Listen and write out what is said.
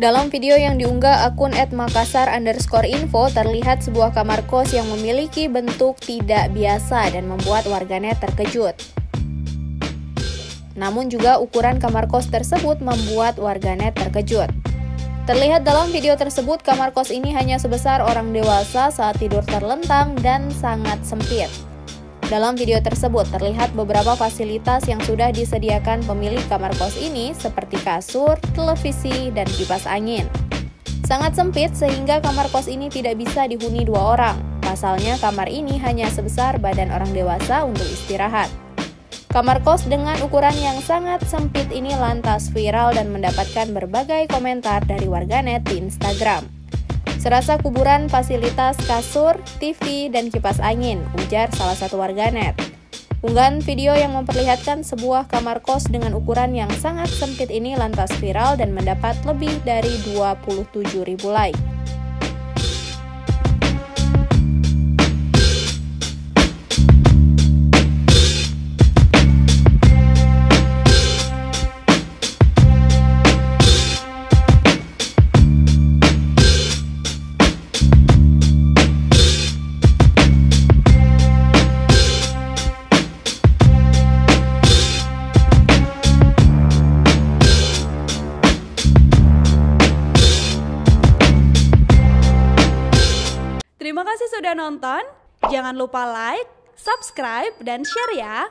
Dalam video yang diunggah akun @makassar_info terlihat sebuah kamar kos yang memiliki bentuk tidak biasa dan membuat warganet terkejut. Namun juga ukuran kamar kos tersebut membuat warganet terkejut. Terlihat dalam video tersebut kamar kos ini hanya sebesar orang dewasa saat tidur terlentang dan sangat sempit. Dalam video tersebut terlihat beberapa fasilitas yang sudah disediakan pemilik kamar kos ini seperti kasur, televisi, dan kipas angin. Sangat sempit sehingga kamar kos ini tidak bisa dihuni 2 orang. Pasalnya kamar ini hanya sebesar badan orang dewasa untuk istirahat. Kamar kos dengan ukuran yang sangat sempit ini lantas viral dan mendapatkan berbagai komentar dari warganet di Instagram. Serasa kuburan fasilitas kasur, TV, dan kipas angin, ujar salah satu warganet. Unggahan video yang memperlihatkan sebuah kamar kos dengan ukuran yang sangat sempit ini lantas viral dan mendapat lebih dari 27.000 like. Terima kasih sudah nonton, jangan lupa like, subscribe, dan share ya!